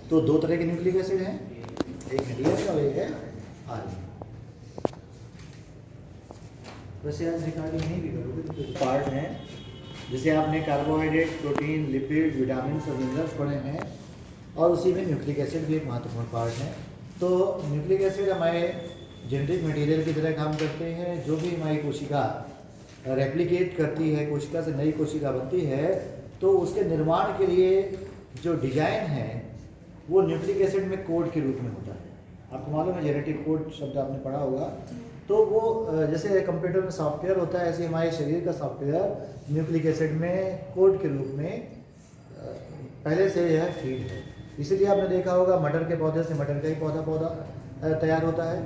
तो दो तरह के न्यूक्लिक एसिड हैं, एक है डीएनए और एक है आरएनए। वैसे आज रिकॉर्डिंग नहीं भी करोगे तो कुछ पार्ट हैं, जैसे आपने कार्बोहाइड्रेट, प्रोटीन, लिपिड, विटामिन और मिनरल्स पढ़े हैं, और उसी में न्यूक्लिक एसिड भी एक महत्वपूर्ण पार्ट है। तो न्यूक्लिक एसिड हमारे जेनेटिक मटेरियल की तरह काम करते हैं। जो भी हमारी कोशिका रेप्लिकेट करती है, कोशिका से नई कोशिका बनती है, तो उसके निर्माण के लिए जो डिजाइन है वो न्यूक्लिक एसिड में कोड के रूप में होता है। आपको मालूम है जेनेटिक कोड शब्द आपने पढ़ा होगा। तो वो जैसे कंप्यूटर में सॉफ्टवेयर होता है, ऐसे हमारे शरीर का सॉफ्टवेयर न्यूक्लिक एसिड में कोड के रूप में पहले से यह फीड है। इसीलिए आपने देखा होगा मटर के पौधे से मटर का ही पौधा तैयार होता है।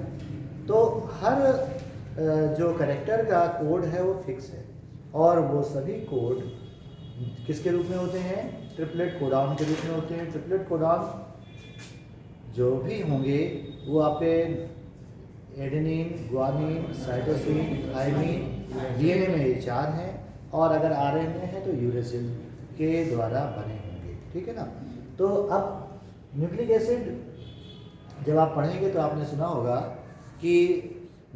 तो हर जो कैरेक्टर का कोड है वो फिक्स है, और वो सभी कोड किसके रूप में होते हैं? ट्रिपलेट कोडॉन के रूप में होते हैं। ट्रिपलेट कोडॉन जो भी होंगे वो आपके adenine, guanine, cytosine, thymine, DNA में ये 4 हैं, और अगर आरएनए है तो यूरेसिल के द्वारा बने होंगे। ठीक है ना। तो अब न्यूक्लिक एसिड जब आप पढ़ेंगे तो आपने सुना होगा कि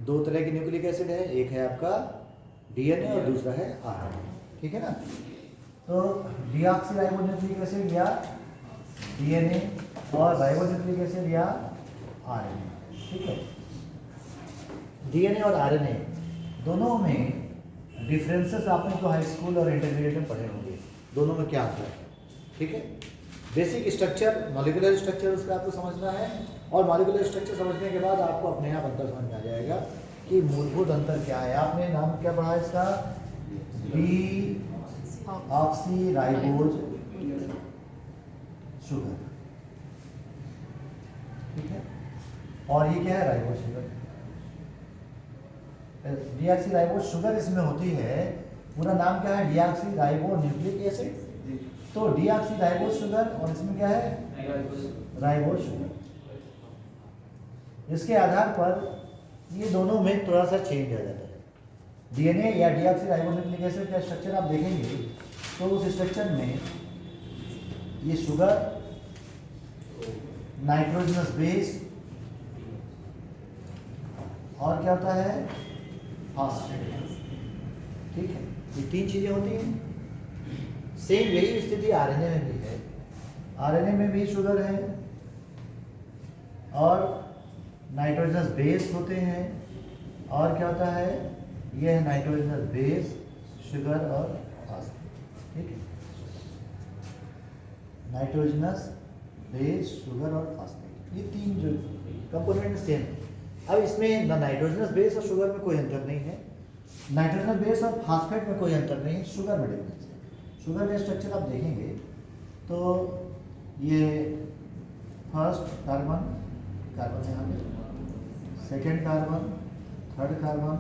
दो तरह के न्यूक्लिक एसिड है, एक है आपका डीएनए और दूसरा है आरएनए। ठीक है ना। तो डीऑक्सीराइबोन्यूक्लिक एसिड या डीएनए और राइबोन्यूक्लिक एसिड या आरएनए। ठीक है। डीएनए और आरएनए दोनों में डिफरेंसेस आपने तो हाई स्कूल और इंटरमीडिएट में पढ़े होंगे। दोनों में क्या अंतर है? ठीक है। बेसिक स्ट्रक्चर, मॉलिक्यूलर स्ट्रक्चर उसका आपको समझना है, और मॉलिक्यूलर स्ट्रक्चर समझने के बाद आपको अपने आप अंतर समझ में आ जाएगा कि मूलभूत अंतर क्या है। आपने नाम क्या पढ़ा है इसका? Deoxyribose sugar. ठीक है। और ये क्या है? Ribose sugar. डीऑक्सीराइबोज शुगर इसमें होती है। पूरा नाम क्या है? Deoxyribonucleic acid. तो डीऑक्सीराइबोज शुगर, और इसमें क्या है? Ribose sugar. इसके आधार पर ये दोनों में थोड़ा सा चेंज आ जाता है। डीएनए या डीऑक्सीराइबोन्यूक्लिक एसिड का स्ट्रक्चर आप देखेंगे तो उस स्ट्रक्चर में ये शुगर, नाइट्रोजनस बेस, और क्या होता है? फॉस्फेट। ठीक है। ये 3 चीजें होती हैं। सेम यही स्थिति आरएनए में भी है। आरएनए में भी शुगर है और नाइट्रोजनस बेस होते हैं, और क्या होता है? यह है नाइट्रोजनस बेस, शुगर और फॉस्फेट। ठीक है। नाइट्रोजनस बेस, शुगर और फॉस्फेट, ये 3 जो कंपोनेंट सेम है। अब इसमें ना नाइट्रोजनस बेस और शुगर में कोई अंतर नहीं है, नाइट्रोजनस बेस और फॉस्फेट में कोई अंतर नहीं है, शुगर में डिफरेंस है। शुगर का स्ट्रक्चर आप देखेंगे तो ये फर्स्ट कार्बन, कार्बन यहाँ पे, second carbon, third carbon,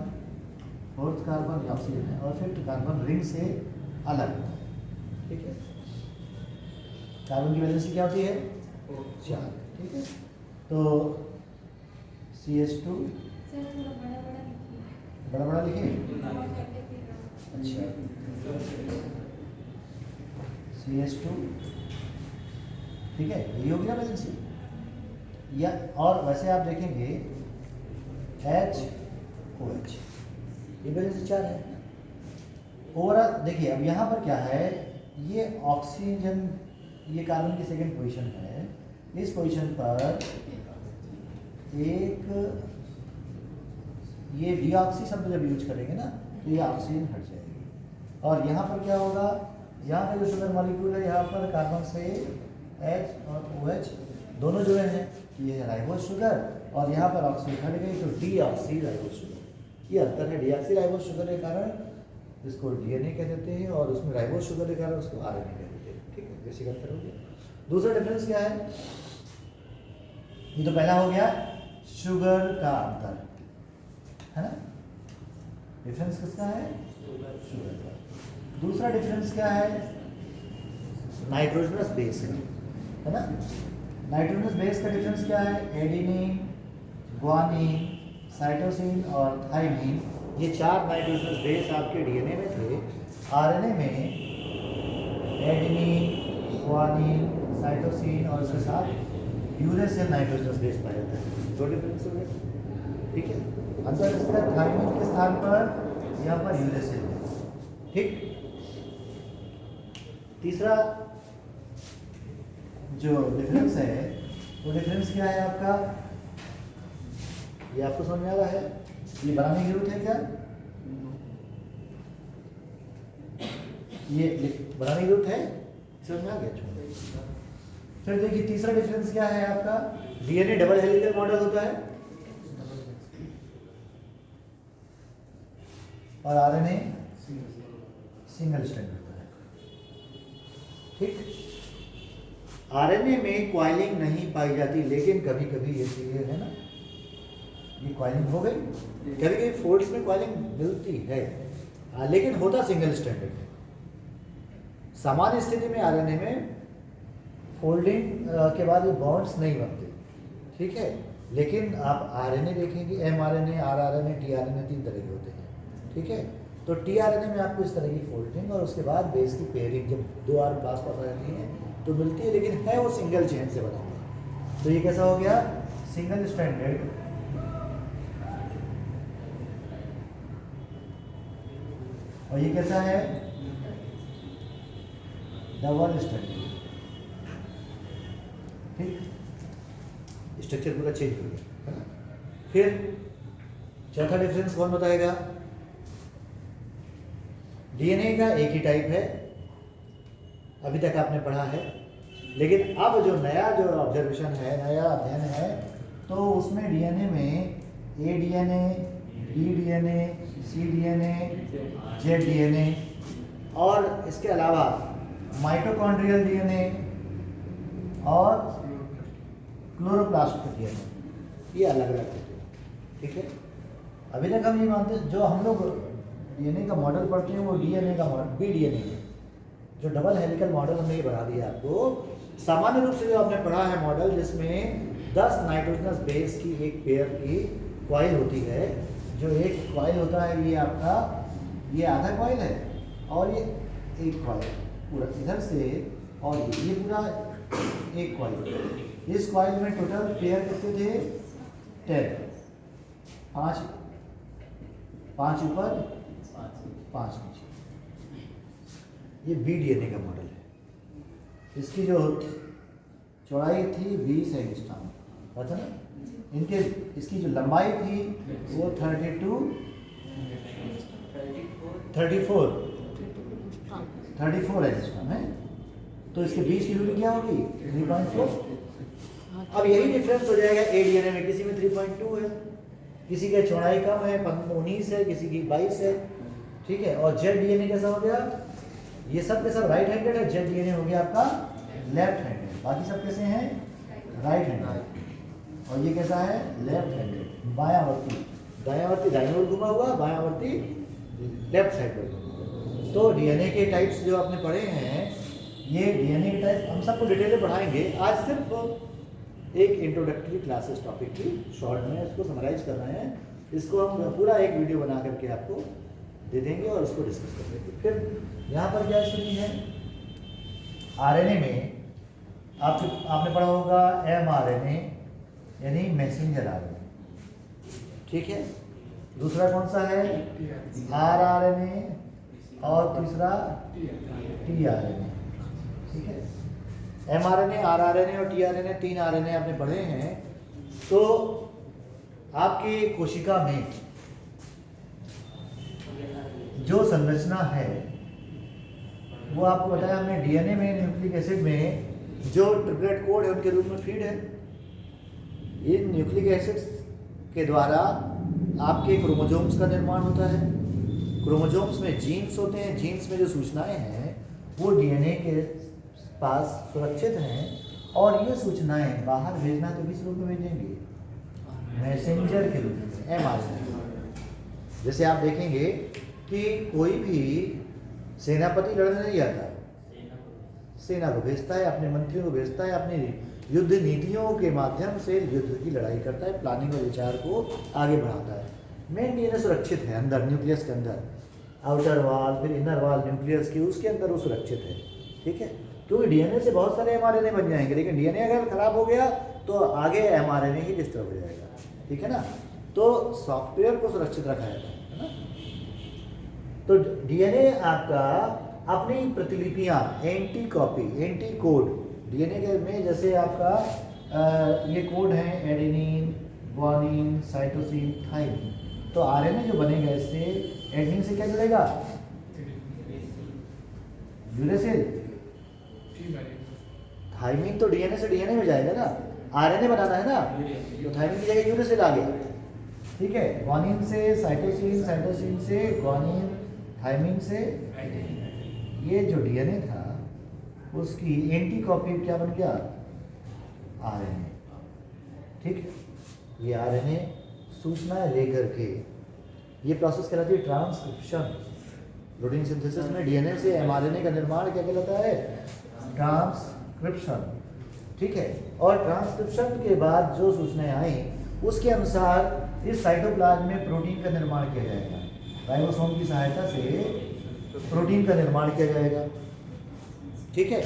fourth carbon oxygen है, और फिफ्थ कार्बन रिंग से अलग होता है। ठीक है। कार्बन की वैलेंसी क्या होती है? 4। ठीक है। तो CH2 बड़ा बड़ा लिखिए। अच्छा, CH2। ठीक है, यही होगी ना वैलेंसी। या और वैसे आप देखेंगे HOH, ये वैलेंसी 4 है। ओवरऑल देखिए, अब यहाँ पर क्या है? ये ऑक्सीजन, ये कार्बन की सेकंड पोजीशन है। इस पोजीशन पर एक ये डीऑक्सी शब्द जब यूज करेंगे ना तो ये ऑक्सीजन हट जाएगी, और यहाँ पर क्या होगा? यहाँ पे जो शुगर मॉलिक्यूल है, यहाँ पर कार्बन से H और OH दोनों जुड़े हैं, ये है राइबोज शुगर, और यहाँ पर ऑक्सीजन हट गई तो डीऑक्सीराइबोज शुगर। ये अंतर है। डीऑक्सीराइबोज शुगर के कारण इसको डीएनए कह देते हैं, और उसमें राइबोज शुगर के कारण उसको आरएनए कह देते हैं। ठीक है, बेसिक अंतर हो गया। दूसरा डिफरेंस क्या है? ये तो पहला हो गया शुगर का अंतर, है ना। डिफरेंस किसका है? शुगर का। दूसरा डिफरेंस क्या है? नाइट्रोजनस बेस है ना। नाइट्रोजनस बेस का डिफरेंस क्या है? एडेनिन, गुआनिन, साइटोसिन और थाइमिन, ये 4 नाइट्रोजनस बेस आपके डीएनए में थे। आरएनए में एडेनिन, गुआनिन, साइटोसिन और उसके साथ यूरेसिल नाइट्रोजनस बेस पाया जाता है। दो डिफरेंस हो गए, ठीक है। अंदर इसका थायमिन के स्थान पर यहाँ पर यूरेसिल है, ठीक। तीसरा जो डिफरेंस है वो डिफरेंस क्या है आपका, ये आपको समझ में आ रहा है। ये बनाने की जरूरत है क्या, ये बनाने की जरूरत है, समझ में आ गया। फिर देखिए तीसरा डिफरेंस क्या है आपका, डीएनए डबल हेलिकल मॉडल होता है और आरएनए सिंगल स्ट्रैंड होता है, ठीक। आरएनए में क्वाइलिंग नहीं पाई जाती, लेकिन कभी कभी ये चीजें है ना, ये क्वाइलिंग हो गई, कभी कभी फोल्ड्स में क्वाइलिंग मिलती है, लेकिन होता सिंगल स्ट्रैंडेड है। सामान्य स्थिति में आरएनए में फोल्डिंग के बाद ये बॉन्ड्स नहीं बनते, ठीक है। लेकिन आप आरएनए देखेंगे, एमआरएनए, आरआरएनए, टीआरएनए, 3 तरह के होते हैं, ठीक है। तो टीआरएनए में आपको इस तरह की फोल्डिंग और उसके बाद बेस की पेयरिंग, जब 2 आर पास पास रहती है तो मिलती है, लेकिन है वो सिंगल चेन से बना हुआ। तो ये कैसा हो गया, सिंगल स्ट्रैंडेड, और ये कैसा है, डबल स्ट्रैंडेड, ठीक। स्ट्रक्चर पूरा चेंज हो गया, है ना। फिर चौथा डिफरेंस कौन बताएगा, डीएनए का एक ही टाइप है, अभी तक आपने पढ़ा है, लेकिन अब जो नया जो ऑब्जर्वेशन है, नया अध्ययन है, तो उसमें डीएनए में ए डीएनए, बी डीएनए, सी डीएनए, जेड डीएनए और इसके अलावा माइटोकॉन्ड्रियल डीएनए और क्लोरोप्लास्ट डीएनए, ये अलग अलग होते हैं, ठीक है। अभी तक हम ये मानते हैं, जो हम लोग डीएनए का मॉडल पढ़ते हैं वो डीएनए का मॉडल बी डीएनए है, जो डबल हेलिकल मॉडल हमने ये बना दिया आपको। सामान्य रूप से जो आपने पढ़ा है मॉडल, जिसमें 10 नाइट्रोजनस बेस की एक पेयर की कॉइल होती है, जो एक कॉइल होता है, ये आपका ये आधा कॉइल है और ये एक कॉइल पूरा इधर से, और ये पूरा एक कॉइल। इस कॉइल में टोटल पेयर कितने थे, 10, 5 ऊपर 5 नीचे। ये बी डीएनए का मॉडल है। इसकी जो चौड़ाई थी 20 एंगस्ट्रॉम, पता ना, इनके इसकी जो लंबाई थी वो 34 एंगस्ट्रॉम है। तो इसके बीच की दूरी क्या होगी, 3.4। अब यही डिफरेंस हो जाएगा ए डीएनए में, किसी में 3.2 है, किसी का चौड़ाई कम है, 19 है, किसी की 22 है, ठीक है। और जेड डीएनए कैसा हो गया, ये सब के सब राइट हैंडेड है, जेड डीएनए हो गया आपका लेफ्ट हैंडेड, बाकी सब कैसे हैं, राइट हैंडेड। और ये कैसा है, लेफ्ट हैंडेड, बायावर्ती, दायावर्ती दाईं ओर घुमा हुआ, बायावर्ती लेफ्ट साइड पर। तो डीएनए के टाइप्स जो आपने पढ़े हैं, ये डीएनए के टाइप हम सबको डिटेल में पढ़ाएंगे। आज सिर्फ एक इंट्रोडक्टरी क्लासेस टॉपिक की शॉर्ट में इसको समराइज कर रहे हैं। इसको हम पूरा एक वीडियो बना करके आपको दे देंगे और उसको डिस्कस कर देंगे। फिर यहाँ पर क्या स्थिति है, आरएनए में आपने पढ़ा होगा एमआरएनए यानी मैसेंजर आरएनए, ठीक है। दूसरा कौन सा है, आरआरएनए, और तीसरा टीआरएनए, ठीक है। एमआरएनए, आरआरएनए और टीआरएनए, 3 आरएनए आपने पढ़े हैं। तो आपकी कोशिका में जो संरचना है वो आपको बताया हमने, डीएनए में न्यूक्लिक एसिड में जो ट्रिपलेट कोड है उनके रूप में फीड है। इन न्यूक्लिक एसिड्स के द्वारा आपके क्रोमोसोम्स का निर्माण होता है। क्रोमोसोम्स में जीन्स होते हैं, जीन्स में जो सूचनाएं हैं वो डीएनए के पास सुरक्षित हैं, और ये सूचनाएं बाहर भेजना तो किस रूप में भेजेंगे, मैसेंजर के रूप में, एमआरएनए। जैसे आप देखेंगे कि कोई भी सेनापति लड़ने नहीं आता, सेना को भेजता है, अपने मंत्रियों को भेजता है, अपनी युद्ध नीतियों के माध्यम से युद्ध की लड़ाई करता है, प्लानिंग और विचार को आगे बढ़ाता है। मेन डीएनए सुरक्षित है अंदर, न्यूक्लियस के अंदर, आउटर वाल, फिर इनर वाल न्यूक्लियस की, उसके अंदर वो सुरक्षित है, ठीक है। क्योंकि डीएनए से बहुत सारे एमआरएनए बन जाएंगे, लेकिन डीएनए अगर खराब हो गया तो आगे एमआरएनए ही डिस्टर्ब हो जाएगा, ठीक है ना। तो सॉफ्टवेयर को सुरक्षित रखा जाता है ना। तो डीएनए आपका अपनी प्रतिलिपियां, anti copy, anti code DNA के में, जैसे आपका ये कोड है एडेनिन, ग्वानिन, साइटोसिन, थाइमिन। तो आरएनए जो बनेगा इससे एडेनिन से क्या जुड़ेगा, यूरेसिल। थाइमिन तो डीएनए से डीएनए में जाएगा ना, आरएनए बनाना है ना, तो थाइमिन की जगह यूरेसिल आ गया, ठीक है। ग्वानिन से साइटोसिन, साइटोसिन से ग्वानिन, थाइमिन से ये जो डीएनए था उसकी एंटी कॉपी क्या बन गया, आरएनए, ठीक है। ये आरएनए सूचनाएं लेकर के, ये प्रोसेस कहलाती है ट्रांसक्रिप्शन। प्रोटीन सिंथेसिस में डीएनए से एमआरएनए का निर्माण क्या कहलाता है, ट्रांसक्रिप्शन, ठीक है। और ट्रांसक्रिप्शन के बाद जो सूचनाएं आई उसके अनुसार इस साइटोप्लाज्म में प्रोटीन का निर्माण किया जाएगा, राइबोसोम की सहायता से प्रोटीन का निर्माण किया जाएगा, ठीक है।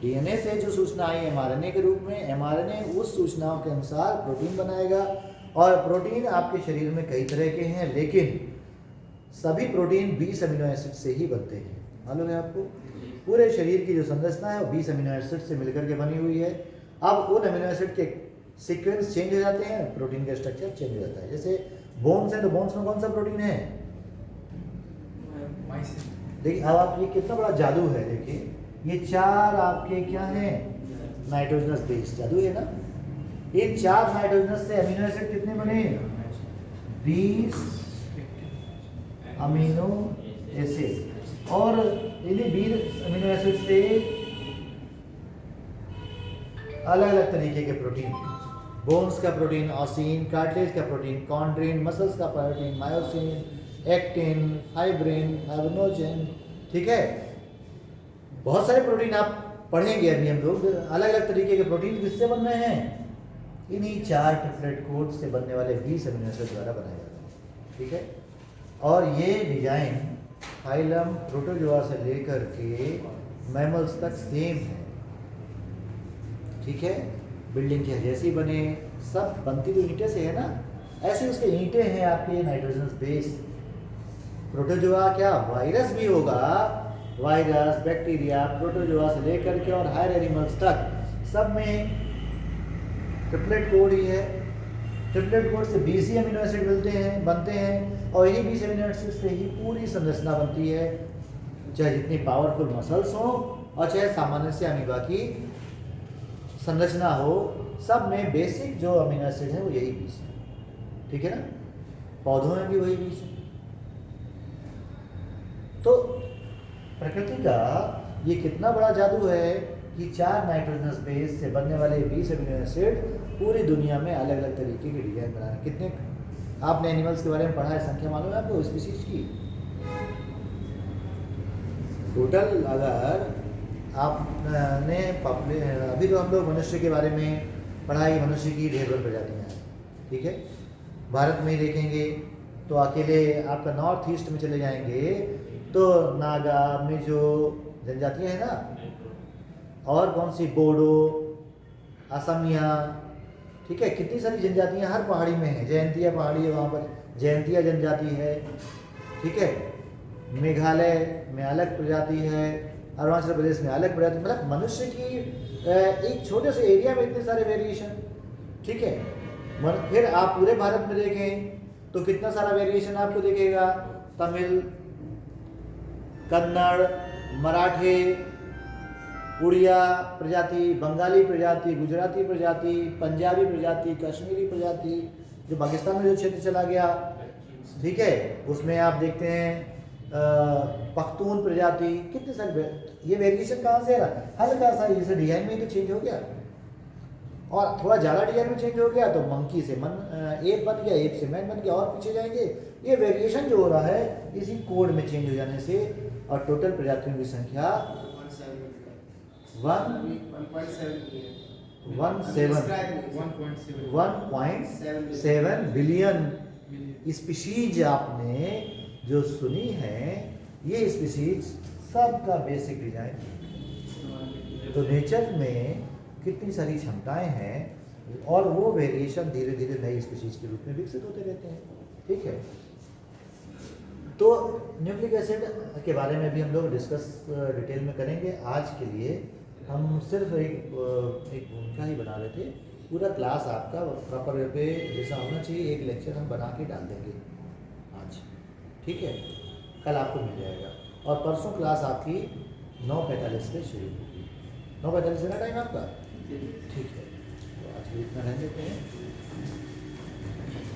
डीएनए से जो सूचना आई एमआरएनए के रूप में, एमआरएनए उस सूचनाओं के अनुसार प्रोटीन बनाएगा। और प्रोटीन आपके शरीर में कई तरह के हैं, लेकिन सभी प्रोटीन 20 अमीनो एसिड से ही बनते हैं, मालूम है आपको। पूरे शरीर की जो संरचना है वो 20 अमीनो एसिड से मिलकर के बनी हुई है। अब उन अमीनो एसिड के सीक्वेंस चेंज हो जाते हैं, प्रोटीन का स्ट्रक्चर चेंज हो जाता है। जैसे बोन्स है तो बोन्स में कौन सा प्रोटीन है, देखिए अब आप, ये कितना बड़ा जादू है, देखिए ये 4 आपके क्या हैं, नाइट्रोजनस बेस, जादू है ना। इन 4 नाइट्रोजनस से अमीनो एसिड कितने बने, 20 अमीनो एसिड। और इन्हीं 20 अमीनो एसिड से अलग अलग तरीके के प्रोटीन, बोन्स का प्रोटीन ऑसिन, कार्टिलेज का प्रोटीन कॉन्ड्रिन, मसल्स का protein myosin, actin, fibrin, fibrinogen, ठीक है। बहुत सारे प्रोटीन आप पढ़ेंगे अभी हम लोग, अलग अलग तरीके के प्रोटीन किससे बन रहे हैं, इन्हीं 4 ट्रिपलेट कोड से बनने वाले 20 अमीनो एसिड द्वारा बनाया जाता है, ठीक है। और ये डिजाइन फाइलम प्रोटोजोआ से लेकर के मैमल्स तक सेम है, ठीक है। बिल्डिंग के जैसी बने, सब बनती तो ईंटे से है ना, ऐसे उसके ईंटे हैं आपके नाइट्रोजनस बेस। प्रोटोजोआ क्या वायरस भी होगा, वायरस, बैक्टीरिया, प्रोटोजोआ से लेकर के और हायर एनिमल्स तक सब में ट्रिपलेट कोड ही है। ट्रिपलेट कोड से 20 ही अमीनो एसिड मिलते हैं, बनते हैं, और इन्हीं 20 अमीनो एसिड से ही पूरी संरचना बनती है, चाहे जितनी पावरफुल मसल्स हो और चाहे सामान्य से अमीबा की संरचना हो, सब में बेसिक जो अमीनो एसिड है वो यही 20 है, ठीक है ना। पौधों में भी वही 20 है। तो प्रकृति का ये कितना बड़ा जादू है कि 4 नाइट्रोजनस बेस से बनने वाले 20 अमीनो एसिड पूरी दुनिया में अलग अलग तरीके के डिजाइन बना रहे हैं। कितने आपने एनिमल्स के बारे में पढ़ा है, संख्या मालूम है आपको स्पीशीज की? टोटल अगर आपने अभी तो हम लोग मनुष्य के बारे में पढ़ाई, मनुष्य की ढेर भर प्रजातियाँ हैं, ठीक है। भारत में ही देखेंगे तो अकेले आपका नॉर्थ ईस्ट में चले जाएंगे तो नागा, मिजो जनजातियाँ हैं ना, और कौन सी बोडो, असमिया, ठीक है। कितनी सारी जनजातियाँ हर पहाड़ी में हैं। जयंतिया पहाड़ी है, वहाँ पर जयंतिया जनजाति है, ठीक है। मेघालय में अलग प्रजाति है, अरुणाचल प्रदेश में अलग प्रजाति, मतलब मनुष्य की एक छोटे से एरिया में इतने सारे वेरिएशन, ठीक है। फिर आप पूरे भारत में देखें तो कितना सारा वेरिएशन आपको दिखेगा। तमिल, कन्नड़, मराठी, उड़िया प्रजाति, बंगाली प्रजाति, गुजराती प्रजाति, पंजाबी प्रजाति, कश्मीरी प्रजाति, जो पाकिस्तान में जो क्षेत्र चला गया, ठीक है, उसमें आप देखते हैं पख्तून प्रजाति, कितने सारे। ये वेरिएशन कहाँ से है? हल्का सा जैसे डिजाइन में तो चेंज हो गया, और थोड़ा ज़्यादा डिजाइन में चेंज हो गया तो मंकी से एप बन गया, एप से मैन बन गया, और पीछे जाएंगे। ये वेरिएशन जो हो रहा है इसी कोड में चेंज हो जाने से, और टोटल प्रजातियों की संख्या 1.7 बिलियन स्पीशीज आपने जो सुनी है। ये स्पीशीज सबका बेसिक डिजाइन तो नेचर में कितनी सारी क्षमताएं हैं और वो वेरिएशन धीरे धीरे नई स्पीशीज के रूप में विकसित होते रहते हैं। ठीक है, तो न्यूक्लिक एसिड के बारे में भी हम लोग डिस्कस डिटेल में करेंगे। आज के लिए हम सिर्फ एक भूमिका ही बना रहे थे। पूरा क्लास आपका प्रॉपर वे पे जैसा होना चाहिए एक लेक्चर हम बना के डाल देंगे आज। ठीक है, कल आपको मिल जाएगा और परसों क्लास आपकी 9:45 पे शुरू होगी। 9:45 है ना टाइम आपका? ठीक है, तो आज भी इतना रहने देते हैं।